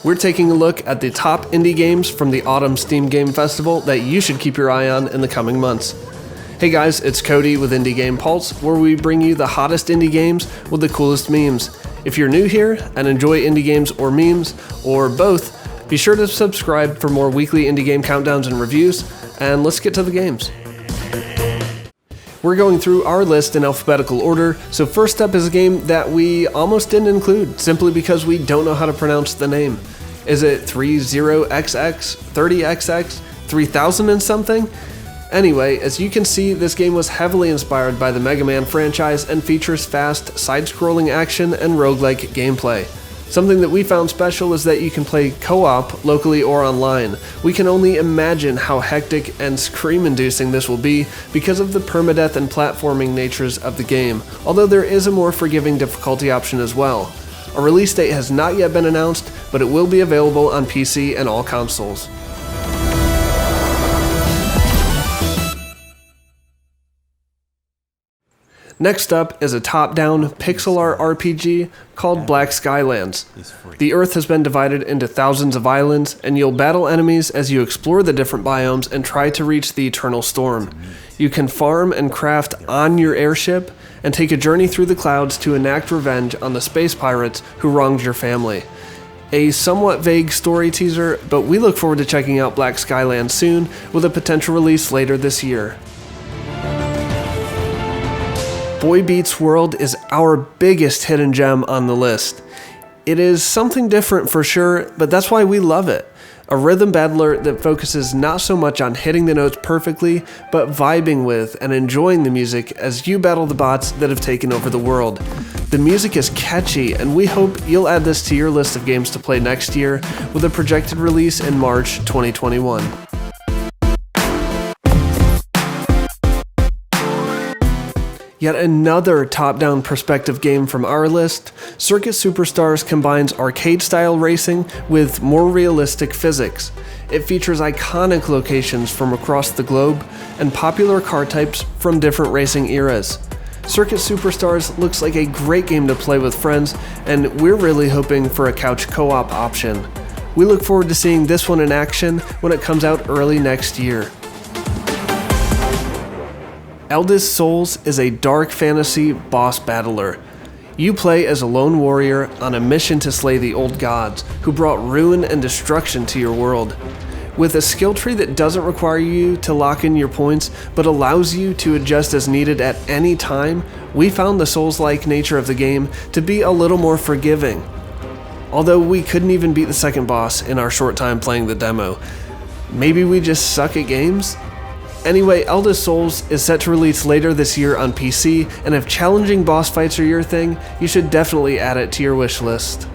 We're taking a look at the top indie games from the Autumn Steam Game Festival that you should keep your eye on in the coming months. Hey guys, it's Cody with Indie Game Pulse, where we bring you the hottest indie games with the coolest memes. If you're new here and enjoy indie games or memes, or both, be sure to subscribe for more weekly indie game countdowns and reviews, and let's get to the games. We're going through our list in alphabetical order, so first up is a game that we almost didn't include, simply because we don't know how to pronounce the name. Is it 30XX, 30XX, 3000 and something? Anyway, as you can see, this game was heavily inspired by the Mega Man franchise and features fast, side-scrolling action and roguelike gameplay. Something that we found special is that you can play co-op, locally or online. We can only imagine how hectic and scream-inducing this will be because of the permadeath and platforming natures of the game, although there is a more forgiving difficulty option as well. A release date has not yet been announced, but it will be available on PC and all consoles. Next up is a top-down pixel art RPG called Black Skylands. The Earth has been divided into thousands of islands, and you'll battle enemies as you explore the different biomes and try to reach the Eternal Storm. You can farm and craft on your airship, and take a journey through the clouds to enact revenge on the space pirates who wronged your family. A somewhat vague story teaser, but we look forward to checking out Black Skylands soon, with a potential release later this year. Boy Beats World is our biggest hidden gem on the list. It is something different for sure, but that's why we love it. A rhythm battler that focuses not so much on hitting the notes perfectly, but vibing with and enjoying the music as you battle the bots that have taken over the world. The music is catchy, and we hope you'll add this to your list of games to play next year, with a projected release in March 2021. Yet another top-down perspective game from our list, Circus Superstars combines arcade-style racing with more realistic physics. It features iconic locations from across the globe and popular car types from different racing eras. Circus Superstars looks like a great game to play with friends, and we're really hoping for a couch co-op option. We look forward to seeing this one in action when it comes out early next year. Eldest Souls is a dark fantasy boss battler. You play as a lone warrior on a mission to slay the old gods, who brought ruin and destruction to your world. With a skill tree that doesn't require you to lock in your points, but allows you to adjust as needed at any time, we found the Souls-like nature of the game to be a little more forgiving. Although we couldn't even beat the second boss in our short time playing the demo. Maybe we just suck at games? Anyway, Eldest Souls is set to release later this year on PC, and if challenging boss fights are your thing, you should definitely add it to your wish list.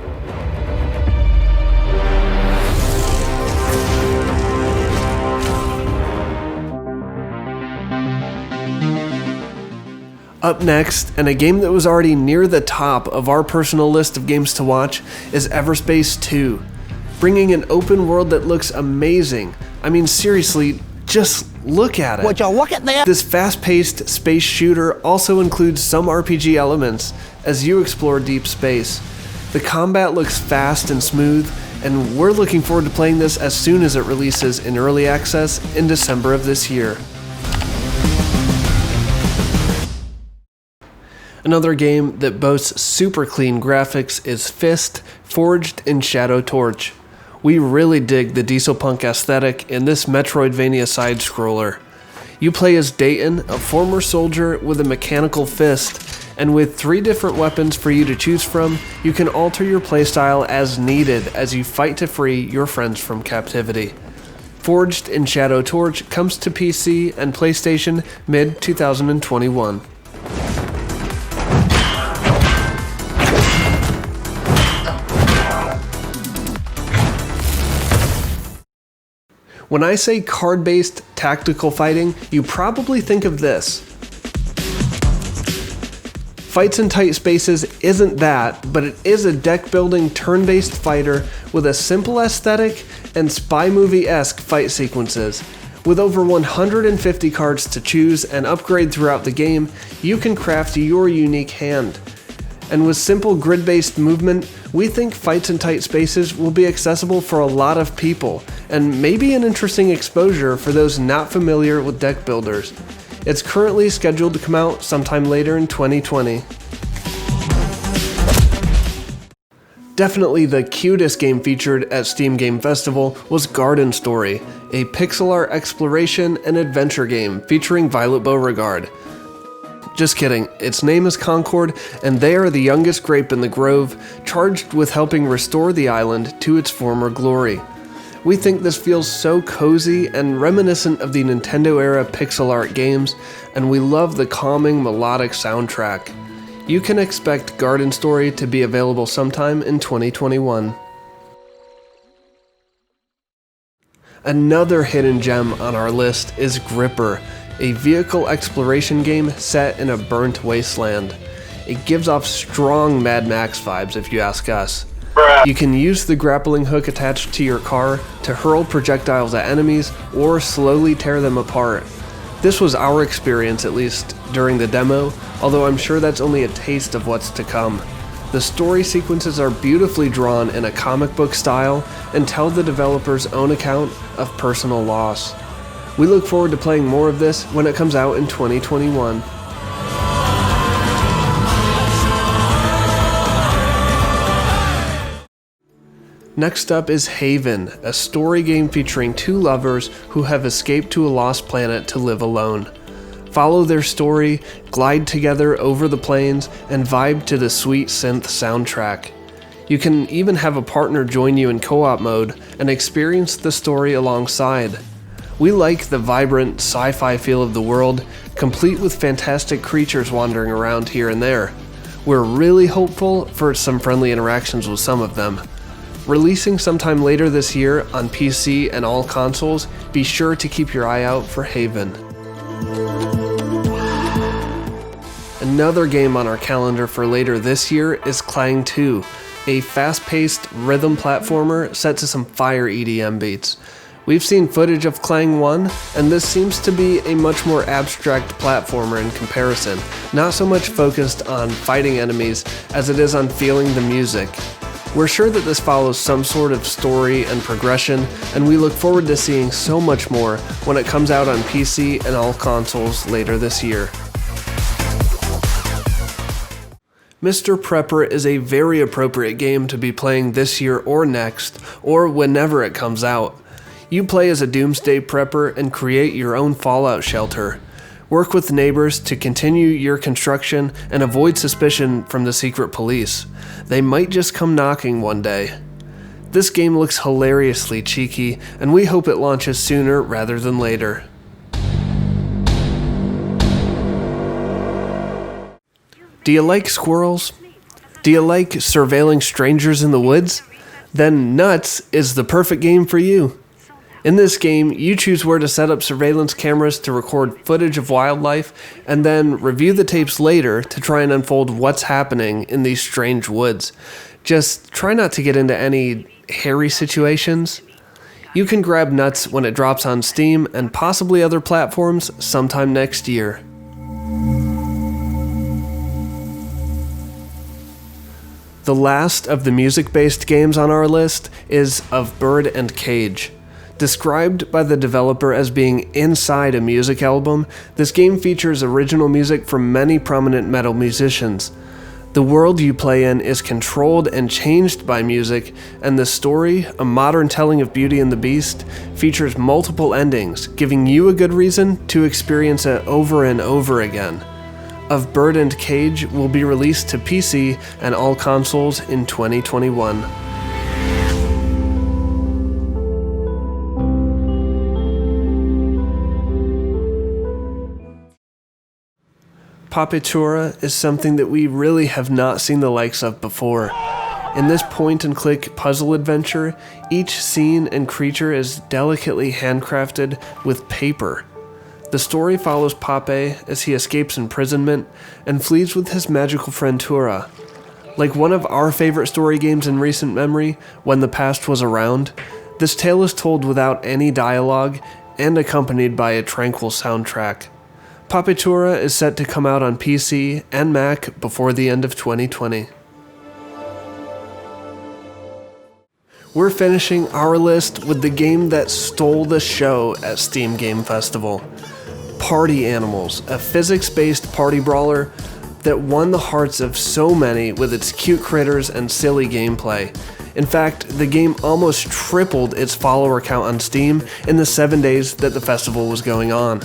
Up next, and a game that was already near the top of our personal list of games to watch, is Everspace II. Bringing an open world that looks amazing. I mean, seriously, just look at it. Would you look at that? This fast-paced space shooter also includes some RPG elements as you explore deep space. The combat looks fast and smooth, and we're looking forward to playing this as soon as it releases in early access in December of this year. Another game that boasts super clean graphics is Fist, forged in Shadow Torch. We really dig the diesel punk aesthetic in this Metroidvania side-scroller. You play as Dayton, a former soldier with a mechanical fist, and with 3 different weapons for you to choose from, you can alter your playstyle as needed as you fight to free your friends from captivity. Forged in Shadow Torch comes to PC and PlayStation mid-2021. When I say card-based tactical fighting, you probably think of this. Fights in tight spaces isn't that, but it is a deck-building turn-based fighter with a simple aesthetic and spy movie-esque fight sequences. With over 150 cards to choose and upgrade throughout the game, you can craft your unique hand. And with simple grid-based movement, we think fights in tight spaces will be accessible for a lot of people, and maybe an interesting exposure for those not familiar with deck builders. It's currently scheduled to come out sometime later in 2020. Definitely the cutest game featured at Steam Game Festival was Garden Story, a pixel art exploration and adventure game featuring Violet Beauregard. Just kidding, its name is Concord, and they are the youngest grape in the grove, charged with helping restore the island to its former glory. We think this feels so cozy and reminiscent of the Nintendo-era pixel art games, and we love the calming melodic soundtrack. You can expect Garden Story to be available sometime in 2021. Another hidden gem on our list is Gripper, a vehicle exploration game set in a burnt wasteland. It gives off strong Mad Max vibes if you ask us. You can use the grappling hook attached to your car to hurl projectiles at enemies or slowly tear them apart. This was our experience, at least during the demo, although I'm sure that's only a taste of what's to come. The story sequences are beautifully drawn in a comic book style and tell the developer's own account of personal loss. We look forward to playing more of this when it comes out in 2021. Next up is Haven, a story game featuring two lovers who have escaped to a lost planet to live alone. Follow their story, glide together over the plains, and vibe to the sweet synth soundtrack. You can even have a partner join you in co-op mode and experience the story alongside. We like the vibrant sci-fi feel of the world, complete with fantastic creatures wandering around here and there. We're really hopeful for some friendly interactions with some of them. Releasing sometime later this year on PC and all consoles, be sure to keep your eye out for Haven. Another game on our calendar for later this year is Clang II, a fast-paced rhythm platformer set to some fire EDM beats. We've seen footage of Clang 1, and this seems to be a much more abstract platformer in comparison, not so much focused on fighting enemies as it is on feeling the music. We're sure that this follows some sort of story and progression, and we look forward to seeing so much more when it comes out on PC and all consoles later this year. Mr. Prepper is a very appropriate game to be playing this year or next, or whenever it comes out. You play as a doomsday prepper and create your own fallout shelter. Work with neighbors to continue your construction and avoid suspicion from the secret police. They might just come knocking one day. This game looks hilariously cheeky, and we hope it launches sooner rather than later. Do you like squirrels? Do you like surveilling strangers in the woods? Then Nuts is the perfect game for you. In this game, you choose where to set up surveillance cameras to record footage of wildlife, and then review the tapes later to try and unfold what's happening in these strange woods. Just try not to get into any hairy situations. You can grab Nuts when it drops on Steam and possibly other platforms sometime next year. The last of the music-based games on our list is Of Bird and Cage. Described by the developer as being inside a music album, this game features original music from many prominent metal musicians. The world you play in is controlled and changed by music, and the story, a modern telling of Beauty and the Beast, features multiple endings, giving you a good reason to experience it over and over again. Of Bird and Cage will be released to PC and all consoles in 2021. Papitura is something that we really have not seen the likes of before. In this point-and-click puzzle adventure, each scene and creature is delicately handcrafted with paper. The story follows Pape as he escapes imprisonment and flees with his magical friend Tura. Like one of our favorite story games in recent memory, When the Past Was Around, this tale is told without any dialogue and accompanied by a tranquil soundtrack. Papitura is set to come out on PC and Mac before the end of 2020. We're finishing our list with the game that stole the show at Steam Game Festival. Party Animals, a physics-based party brawler that won the hearts of so many with its cute critters and silly gameplay. In fact, the game almost tripled its follower count on Steam in the 7 days that the festival was going on.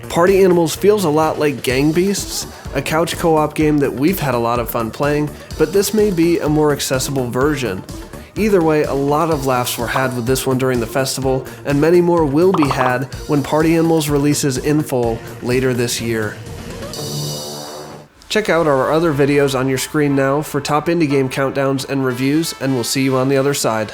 Party Animals feels a lot like Gang Beasts, a couch co-op game that we've had a lot of fun playing, but this may be a more accessible version. Either way, a lot of laughs were had with this one during the festival, and many more will be had when Party Animals releases in full later this year. Check out our other videos on your screen now for top indie game countdowns and reviews, and we'll see you on the other side.